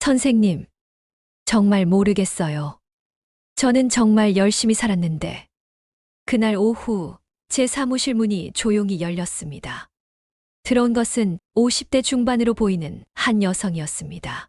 선생님, 정말 모르겠어요. 저는 정말 열심히 살았는데, 그날 오후 제 사무실 문이 조용히 열렸습니다. 들어온 것은 50대 중반으로 보이는 한 여성이었습니다.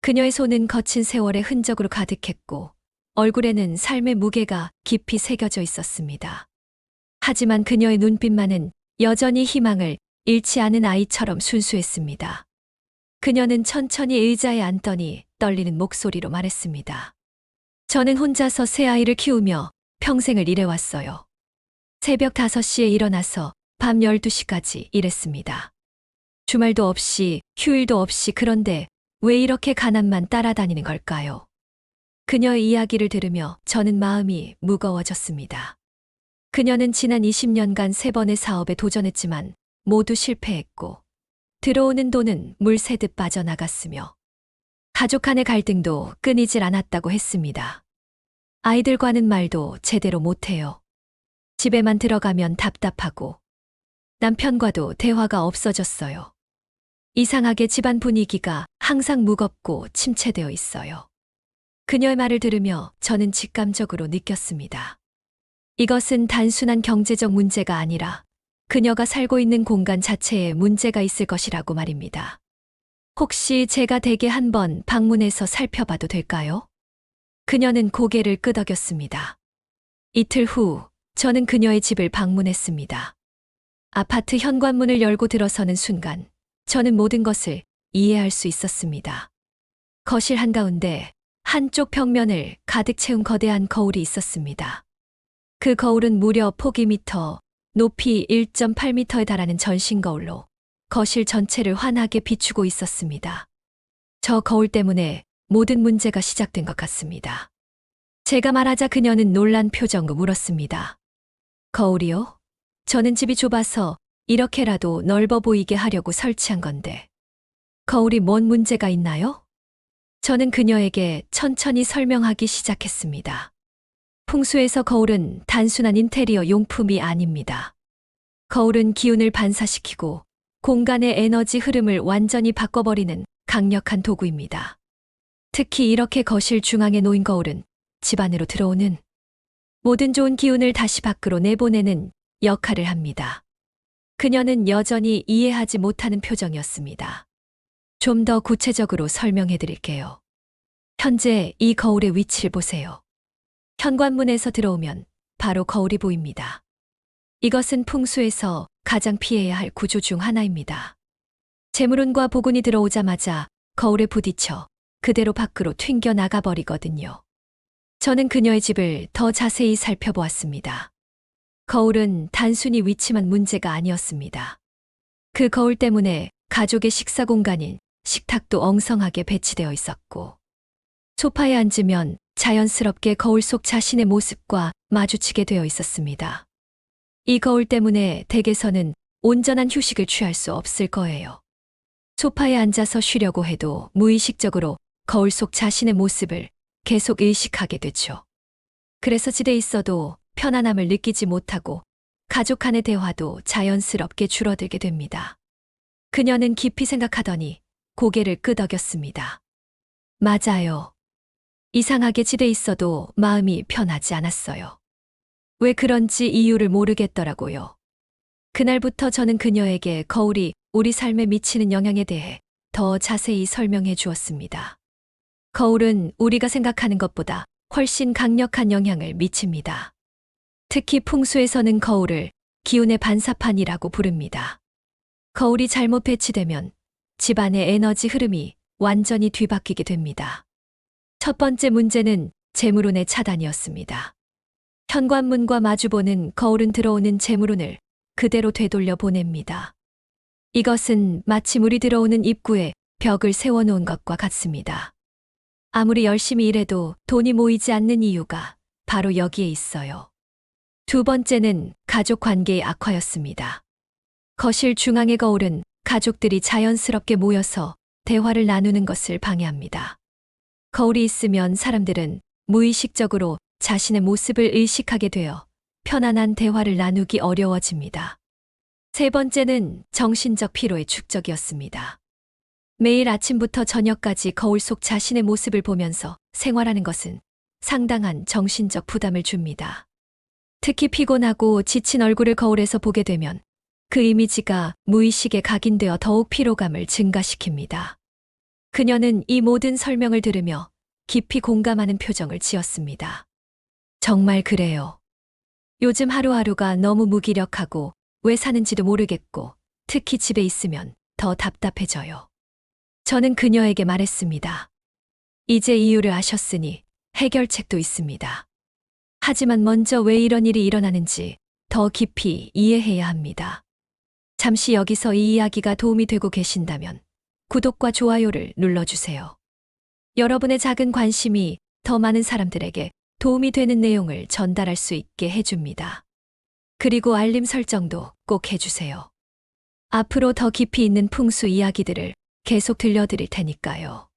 그녀의 손은 거친 세월의 흔적으로 가득했고, 얼굴에는 삶의 무게가 깊이 새겨져 있었습니다. 하지만 그녀의 눈빛만은 여전히 희망을 잃지 않은 아이처럼 순수했습니다. 그녀는 천천히 의자에 앉더니 떨리는 목소리로 말했습니다. 저는 혼자서 새 아이를 키우며 평생을 일해왔어요. 새벽 5시에 일어나서 밤 12시까지 일했습니다. 주말도 없이 휴일도 없이. 그런데 왜 이렇게 가난만 따라다니는 걸까요? 그녀의 이야기를 들으며 저는 마음이 무거워졌습니다. 그녀는 지난 20년간 3번의 사업에 도전했지만 모두 실패했고, 들어오는 돈은 물 새듯 빠져나갔으며, 가족 간의 갈등도 끊이질 않았다고 했습니다. 아이들과는 말도 제대로 못해요. 집에만 들어가면 답답하고, 남편과도 대화가 없어졌어요. 이상하게 집안 분위기가 항상 무겁고 침체되어 있어요. 그녀의 말을 들으며 저는 직감적으로 느꼈습니다. 이것은 단순한 경제적 문제가 아니라 그녀가 살고 있는 공간 자체에 문제가 있을 것이라고 말입니다. 혹시 제가 댁에 한번 방문해서 살펴봐도 될까요? 그녀는 고개를 끄덕였습니다. 이틀 후 저는 그녀의 집을 방문했습니다. 아파트 현관문을 열고 들어서는 순간 저는 모든 것을 이해할 수 있었습니다. 거실 한가운데 한쪽 벽면을 가득 채운 거대한 거울이 있었습니다. 그 거울은 무려 폭 2m, 높이 1.8m에 달하는 전신 거울로 거실 전체를 환하게 비추고 있었습니다. 저 거울 때문에 모든 문제가 시작된 것 같습니다. 제가 말하자 그녀는 놀란 표정으로 물었습니다. 거울이요? 저는 집이 좁아서 이렇게라도 넓어 보이게 하려고 설치한 건데, 거울이 뭔 문제가 있나요? 저는 그녀에게 천천히 설명하기 시작했습니다. 풍수에서 거울은 단순한 인테리어 용품이 아닙니다. 거울은 기운을 반사시키고 공간의 에너지 흐름을 완전히 바꿔버리는 강력한 도구입니다. 특히 이렇게 거실 중앙에 놓인 거울은 집 안으로 들어오는 모든 좋은 기운을 다시 밖으로 내보내는 역할을 합니다. 그녀는 여전히 이해하지 못하는 표정이었습니다. 좀 더 구체적으로 설명해 드릴게요. 현재 이 거울의 위치를 보세요. 현관문에서 들어오면 바로 거울이 보입니다. 이것은 풍수에서 가장 피해야 할 구조 중 하나입니다. 재물운과 복운이 들어오자마자 거울에 부딪혀 그대로 밖으로 튕겨 나가버리거든요. 저는 그녀의 집을 더 자세히 살펴보았습니다. 거울은 단순히 위치만 문제가 아니었습니다. 그 거울 때문에 가족의 식사 공간인 식탁도 엉성하게 배치되어 있었고, 소파에 앉으면 자연스럽게 거울 속 자신의 모습과 마주치게 되어 있었습니다. 이 거울 때문에 댁에서는 온전한 휴식을 취할 수 없을 거예요. 소파에 앉아서 쉬려고 해도 무의식적으로 거울 속 자신의 모습을 계속 의식하게 되죠. 그래서 집에 있어도 편안함을 느끼지 못하고 가족 간의 대화도 자연스럽게 줄어들게 됩니다. 그녀는 깊이 생각하더니 고개를 끄덕였습니다. 맞아요. 이상하게 집에 있어도 마음이 편하지 않았어요. 왜 그런지 이유를 모르겠더라고요. 그날부터 저는 그녀에게 거울이 우리 삶에 미치는 영향에 대해 더 자세히 설명해 주었습니다. 거울은 우리가 생각하는 것보다 훨씬 강력한 영향을 미칩니다. 특히 풍수에서는 거울을 기운의 반사판이라고 부릅니다. 거울이 잘못 배치되면 집안의 에너지 흐름이 완전히 뒤바뀌게 됩니다. 첫 번째 문제는 재물운의 차단이었습니다. 현관문과 마주보는 거울은 들어오는 재물운을 그대로 되돌려 보냅니다. 이것은 마치 물이 들어오는 입구에 벽을 세워놓은 것과 같습니다. 아무리 열심히 일해도 돈이 모이지 않는 이유가 바로 여기에 있어요. 두 번째는 가족 관계의 악화였습니다. 거실 중앙의 거울은 가족들이 자연스럽게 모여서 대화를 나누는 것을 방해합니다. 거울이 있으면 사람들은 무의식적으로 자신의 모습을 의식하게 되어 편안한 대화를 나누기 어려워집니다. 세 번째는 정신적 피로의 축적이었습니다. 매일 아침부터 저녁까지 거울 속 자신의 모습을 보면서 생활하는 것은 상당한 정신적 부담을 줍니다. 특히 피곤하고 지친 얼굴을 거울에서 보게 되면 그 이미지가 무의식에 각인되어 더욱 피로감을 증가시킵니다. 그녀는 이 모든 설명을 들으며 깊이 공감하는 표정을 지었습니다. 정말 그래요. 요즘 하루하루가 너무 무기력하고 왜 사는지도 모르겠고 특히 집에 있으면 더 답답해져요. 저는 그녀에게 말했습니다. 이제 이유를 아셨으니 해결책도 있습니다. 하지만 먼저 왜 이런 일이 일어나는지 더 깊이 이해해야 합니다. 잠시 여기서 이 이야기가 도움이 되고 계신다면 구독과 좋아요를 눌러주세요. 여러분의 작은 관심이 더 많은 사람들에게 도움이 되는 내용을 전달할 수 있게 해줍니다. 그리고 알림 설정도 꼭 해주세요. 앞으로 더 깊이 있는 풍수 이야기들을 계속 들려드릴 테니까요.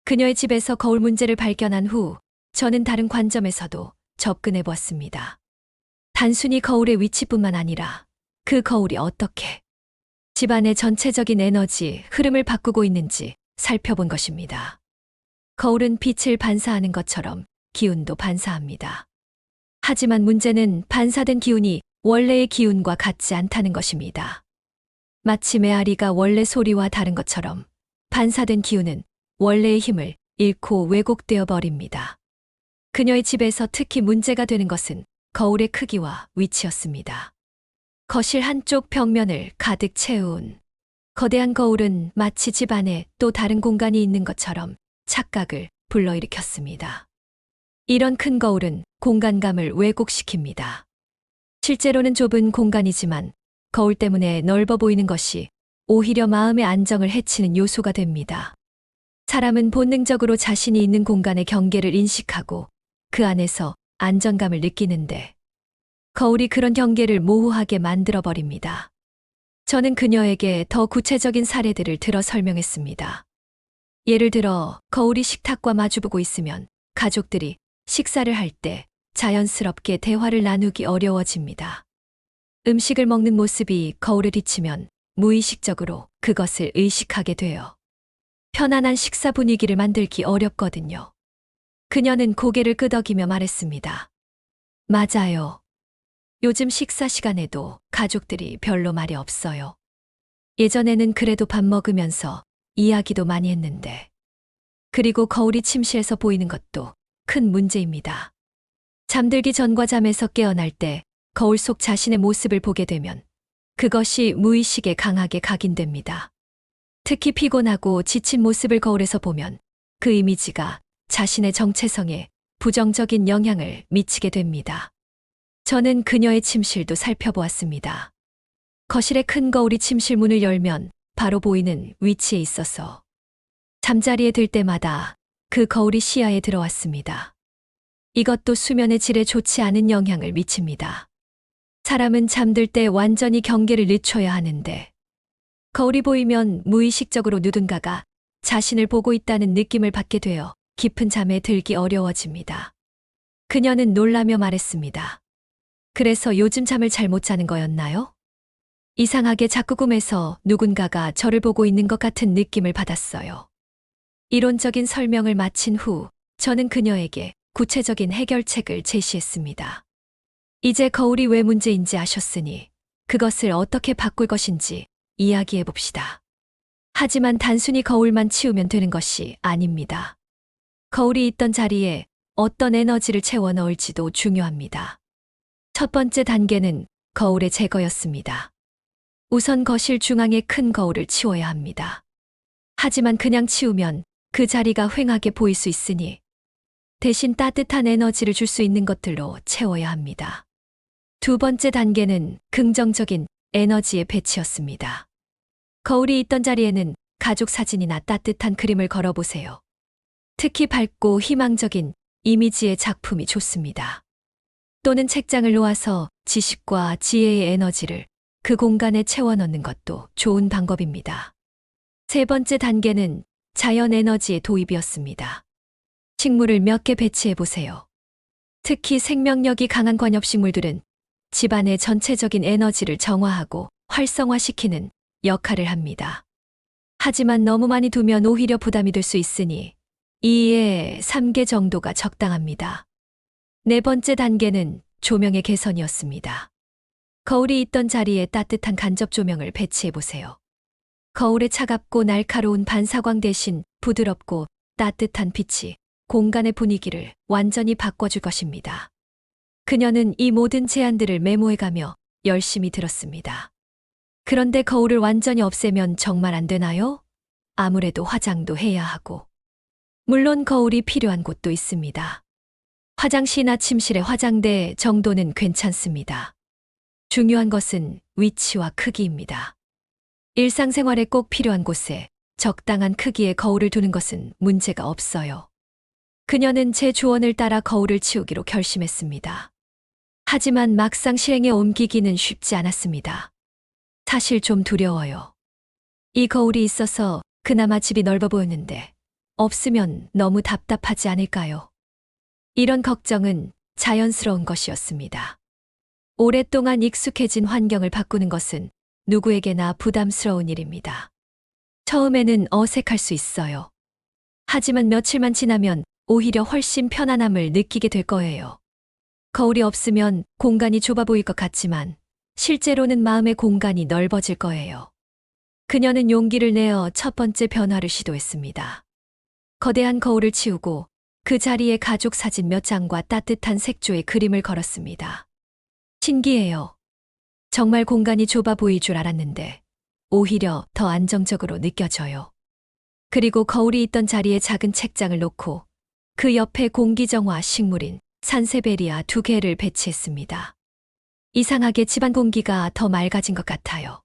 그녀의 집에서 거울 문제를 발견한 후 저는 다른 관점에서도 접근해 보았습니다. 단순히 거울의 위치뿐만 아니라 그 거울이 어떻게 집안의 전체적인 에너지 흐름을 바꾸고 있는지 살펴본 것입니다. 거울은 빛을 반사하는 것처럼 기운도 반사합니다. 하지만 문제는 반사된 기운이 원래의 기운과 같지 않다는 것입니다. 마치 메아리가 원래 소리와 다른 것처럼 반사된 기운은 원래의 힘을 잃고 왜곡되어 버립니다. 그녀의 집에서 특히 문제가 되는 것은 거울의 크기와 위치였습니다. 거실 한쪽 벽면을 가득 채운 거대한 거울은 마치 집 안에 또 다른 공간이 있는 것처럼 착각을 불러일으켰습니다. 이런 큰 거울은 공간감을 왜곡시킵니다. 실제로는 좁은 공간이지만 거울 때문에 넓어 보이는 것이 오히려 마음의 안정을 해치는 요소가 됩니다. 사람은 본능적으로 자신이 있는 공간의 경계를 인식하고 그 안에서 안정감을 느끼는데 거울이 그런 경계를 모호하게 만들어버립니다. 저는 그녀에게 더 구체적인 사례들을 들어 설명했습니다. 예를 들어 거울이 식탁과 마주보고 있으면 가족들이 식사를 할 때 자연스럽게 대화를 나누기 어려워집니다. 음식을 먹는 모습이 거울에 비치면 무의식적으로 그것을 의식하게 돼요. 편안한 식사 분위기를 만들기 어렵거든요. 그녀는 고개를 끄덕이며 말했습니다. 맞아요. 요즘 식사 시간에도 가족들이 별로 말이 없어요. 예전에는 그래도 밥 먹으면서 이야기도 많이 했는데. 그리고 거울이 침실에서 보이는 것도 큰 문제입니다. 잠들기 전과 잠에서 깨어날 때 거울 속 자신의 모습을 보게 되면 그것이 무의식에 강하게 각인됩니다. 특히 피곤하고 지친 모습을 거울에서 보면 그 이미지가 자신의 정체성에 부정적인 영향을 미치게 됩니다. 저는 그녀의 침실도 살펴보았습니다. 거실의 큰 거울이 침실 문을 열면 바로 보이는 위치에 있어서 잠자리에 들 때마다 그 거울이 시야에 들어왔습니다. 이것도 수면의 질에 좋지 않은 영향을 미칩니다. 사람은 잠들 때 완전히 경계를 늦춰야 하는데 거울이 보이면 무의식적으로 누군가가 자신을 보고 있다는 느낌을 받게 되어 깊은 잠에 들기 어려워집니다. 그녀는 놀라며 말했습니다. 그래서 요즘 잠을 잘 못 자는 거였나요? 이상하게 자꾸 꿈에서 누군가가 저를 보고 있는 것 같은 느낌을 받았어요. 이론적인 설명을 마친 후 저는 그녀에게 구체적인 해결책을 제시했습니다. 이제 거울이 왜 문제인지 아셨으니 그것을 어떻게 바꿀 것인지 이야기해 봅시다. 하지만 단순히 거울만 치우면 되는 것이 아닙니다. 거울이 있던 자리에 어떤 에너지를 채워 넣을지도 중요합니다. 첫 번째 단계는 거울의 제거였습니다. 우선 거실 중앙의 큰 거울을 치워야 합니다. 하지만 그냥 치우면 그 자리가 휑하게 보일 수 있으니 대신 따뜻한 에너지를 줄 수 있는 것들로 채워야 합니다. 두 번째 단계는 긍정적인 에너지의 배치였습니다. 거울이 있던 자리에는 가족 사진이나 따뜻한 그림을 걸어보세요. 특히 밝고 희망적인 이미지의 작품이 좋습니다. 또는 책장을 놓아서 지식과 지혜의 에너지를 그 공간에 채워 넣는 것도 좋은 방법입니다. 세 번째 단계는 자연 에너지의 도입이었습니다. 식물을 몇 개 배치해 보세요. 특히 생명력이 강한 관엽식물들은 집안의 전체적인 에너지를 정화하고 활성화시키는 역할을 합니다. 하지만 너무 많이 두면 오히려 부담이 될 수 있으니 2에 3개 정도가 적당합니다. 네 번째 단계는 조명의 개선이었습니다. 거울이 있던 자리에 따뜻한 간접 조명을 배치해 보세요. 거울의 차갑고 날카로운 반사광 대신 부드럽고 따뜻한 빛이 공간의 분위기를 완전히 바꿔줄 것입니다. 그녀는 이 모든 제안들을 메모해가며 열심히 들었습니다. 그런데 거울을 완전히 없애면 정말 안 되나요? 아무래도 화장도 해야 하고. 물론 거울이 필요한 곳도 있습니다. 화장실이나 침실의 화장대 정도는 괜찮습니다. 중요한 것은 위치와 크기입니다. 일상생활에 꼭 필요한 곳에 적당한 크기의 거울을 두는 것은 문제가 없어요. 그녀는 제 조언을 따라 거울을 치우기로 결심했습니다. 하지만 막상 실행에 옮기기는 쉽지 않았습니다. 사실 좀 두려워요. 이 거울이 있어서 그나마 집이 넓어 보였는데 없으면 너무 답답하지 않을까요? 이런 걱정은 자연스러운 것이었습니다. 오랫동안 익숙해진 환경을 바꾸는 것은 누구에게나 부담스러운 일입니다. 처음에는 어색할 수 있어요. 하지만 며칠만 지나면 오히려 훨씬 편안함을 느끼게 될 거예요. 거울이 없으면 공간이 좁아 보일 것 같지만 실제로는 마음의 공간이 넓어질 거예요. 그녀는 용기를 내어 첫 번째 변화를 시도했습니다. 거대한 거울을 치우고 그 자리에 가족 사진 몇 장과 따뜻한 색조의 그림을 걸었습니다. 신기해요. 정말 공간이 좁아 보일 줄 알았는데 오히려 더 안정적으로 느껴져요. 그리고 거울이 있던 자리에 작은 책장을 놓고 그 옆에 공기정화 식물인 산세베리아 2개를 배치했습니다. 이상하게 집안 공기가 더 맑아진 것 같아요.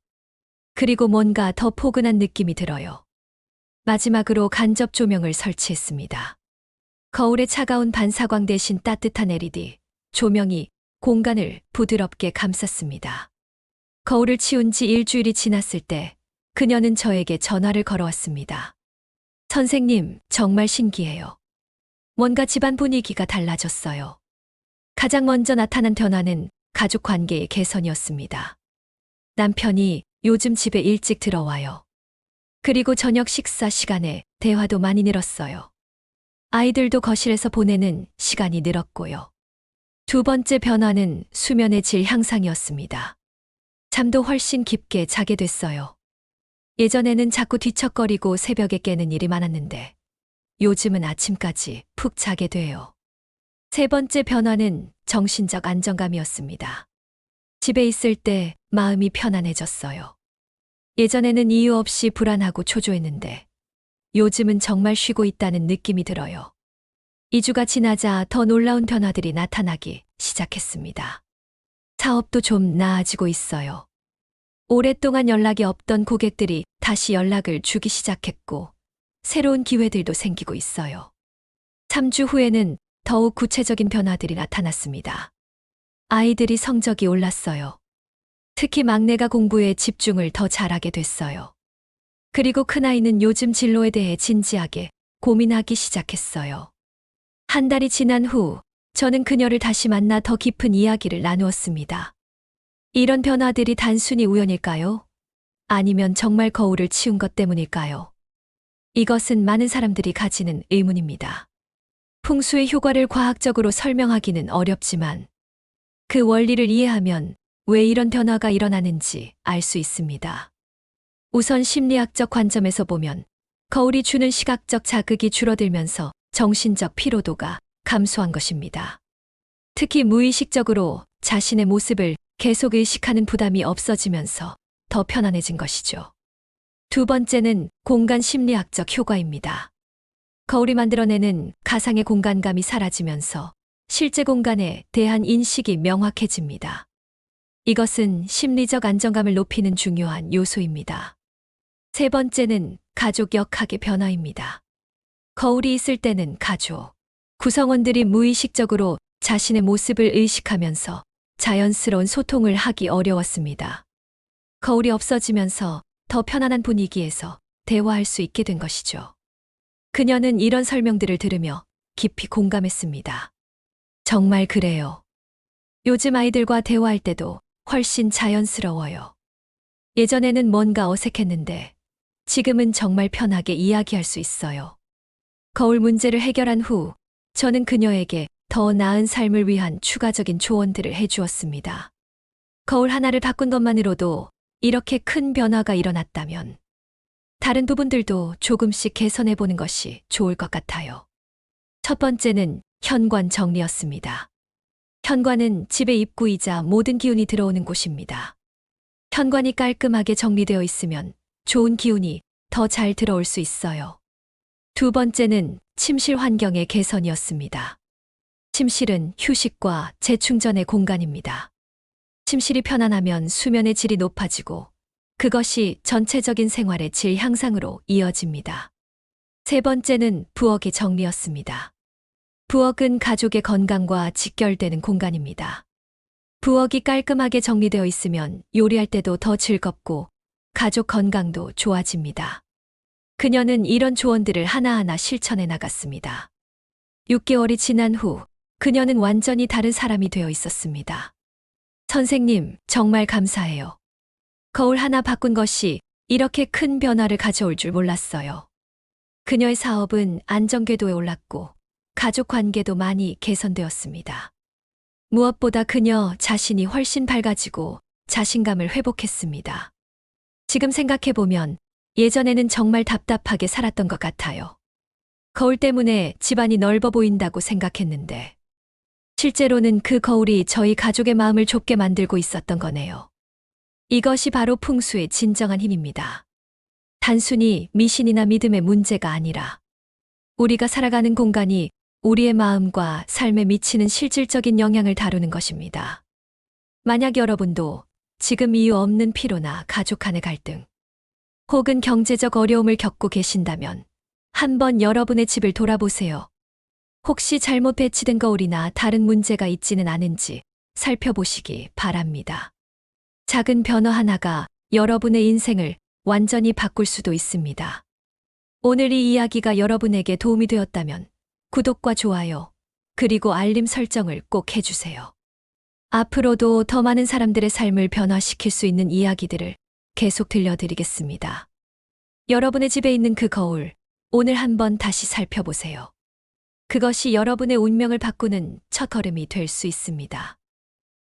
그리고 뭔가 더 포근한 느낌이 들어요. 마지막으로 간접 조명을 설치했습니다. 거울의 차가운 반사광 대신 따뜻한 LED 조명이 공간을 부드럽게 감쌌습니다. 거울을 치운 지 일주일이 지났을 때 그녀는 저에게 전화를 걸어왔습니다. 선생님, 정말 신기해요. 뭔가 집안 분위기가 달라졌어요. 가장 먼저 나타난 변화는 가족 관계의 개선이었습니다. 남편이 요즘 집에 일찍 들어와요. 그리고 저녁 식사 시간에 대화도 많이 늘었어요. 아이들도 거실에서 보내는 시간이 늘었고요. 두 번째 변화는 수면의 질 향상이었습니다. 잠도 훨씬 깊게 자게 됐어요. 예전에는 자꾸 뒤척거리고 새벽에 깨는 일이 많았는데 요즘은 아침까지 푹 자게 돼요. 세 번째 변화는 정신적 안정감이었습니다. 집에 있을 때 마음이 편안해졌어요. 예전에는 이유 없이 불안하고 초조했는데 요즘은 정말 쉬고 있다는 느낌이 들어요. 2주가 지나자 더 놀라운 변화들이 나타나기 시작했습니다. 사업도 좀 나아지고 있어요. 오랫동안 연락이 없던 고객들이 다시 연락을 주기 시작했고 새로운 기회들도 생기고 있어요. 3주 후에는 더욱 구체적인 변화들이 나타났습니다. 아이들이 성적이 올랐어요. 특히 막내가 공부에 집중을 더 잘하게 됐어요. 그리고 큰아이는 요즘 진로에 대해 진지하게 고민하기 시작했어요. 한 달이 지난 후 저는 그녀를 다시 만나 더 깊은 이야기를 나누었습니다. 이런 변화들이 단순히 우연일까요? 아니면 정말 거울을 치운 것 때문일까요? 이것은 많은 사람들이 가지는 의문입니다. 풍수의 효과를 과학적으로 설명하기는 어렵지만 그 원리를 이해하면 왜 이런 변화가 일어나는지 알 수 있습니다. 우선 심리학적 관점에서 보면 거울이 주는 시각적 자극이 줄어들면서 정신적 피로도가 감소한 것입니다. 특히 무의식적으로 자신의 모습을 계속 의식하는 부담이 없어지면서 더 편안해진 것이죠. 두 번째는 공간 심리학적 효과입니다. 거울이 만들어내는 가상의 공간감이 사라지면서 실제 공간에 대한 인식이 명확해집니다. 이것은 심리적 안정감을 높이는 중요한 요소입니다. 세 번째는 가족 역학의 변화입니다. 거울이 있을 때는 가족, 구성원들이 무의식적으로 자신의 모습을 의식하면서 자연스러운 소통을 하기 어려웠습니다. 거울이 없어지면서 더 편안한 분위기에서 대화할 수 있게 된 것이죠. 그녀는 이런 설명들을 들으며 깊이 공감했습니다. 정말 그래요. 요즘 아이들과 대화할 때도 훨씬 자연스러워요. 예전에는 뭔가 어색했는데 지금은 정말 편하게 이야기할 수 있어요. 거울 문제를 해결한 후 저는 그녀에게 더 나은 삶을 위한 추가적인 조언들을 해주었습니다. 거울 하나를 바꾼 것만으로도 이렇게 큰 변화가 일어났다면 다른 부분들도 조금씩 개선해 보는 것이 좋을 것 같아요. 첫 번째는 현관 정리였습니다. 현관은 집의 입구이자 모든 기운이 들어오는 곳입니다. 현관이 깔끔하게 정리되어 있으면 좋은 기운이 더 잘 들어올 수 있어요. 두 번째는 침실 환경의 개선이었습니다. 침실은 휴식과 재충전의 공간입니다. 침실이 편안하면 수면의 질이 높아지고 그것이 전체적인 생활의 질 향상으로 이어집니다. 세 번째는 부엌의 정리였습니다. 부엌은 가족의 건강과 직결되는 공간입니다. 부엌이 깔끔하게 정리되어 있으면 요리할 때도 더 즐겁고 가족 건강도 좋아집니다. 그녀는 이런 조언들을 하나하나 실천해 나갔습니다. 6개월이 지난 후 그녀는 완전히 다른 사람이 되어 있었습니다. 선생님, 정말 감사해요. 거울 하나 바꾼 것이 이렇게 큰 변화를 가져올 줄 몰랐어요. 그녀의 사업은 안정궤도에 올랐고 가족 관계도 많이 개선되었습니다. 무엇보다 그녀 자신이 훨씬 밝아지고 자신감을 회복했습니다. 지금 생각해보면 예전에는 정말 답답하게 살았던 것 같아요. 거울 때문에 집안이 넓어 보인다고 생각했는데 실제로는 그 거울이 저희 가족의 마음을 좁게 만들고 있었던 거네요. 이것이 바로 풍수의 진정한 힘입니다. 단순히 미신이나 믿음의 문제가 아니라 우리가 살아가는 공간이 우리의 마음과 삶에 미치는 실질적인 영향을 다루는 것입니다. 만약 여러분도 지금 이유 없는 피로나 가족 간의 갈등, 혹은 경제적 어려움을 겪고 계신다면 한번 여러분의 집을 돌아보세요. 혹시 잘못 배치된 거울이나 다른 문제가 있지는 않은지 살펴보시기 바랍니다. 작은 변화 하나가 여러분의 인생을 완전히 바꿀 수도 있습니다. 오늘 이 이야기가 여러분에게 도움이 되었다면 구독과 좋아요, 그리고 알림 설정을 꼭 해주세요. 앞으로도 더 많은 사람들의 삶을 변화시킬 수 있는 이야기들을 계속 들려드리겠습니다. 여러분의 집에 있는 그 거울, 오늘 한번 다시 살펴보세요. 그것이 여러분의 운명을 바꾸는 첫걸음이 될 수 있습니다.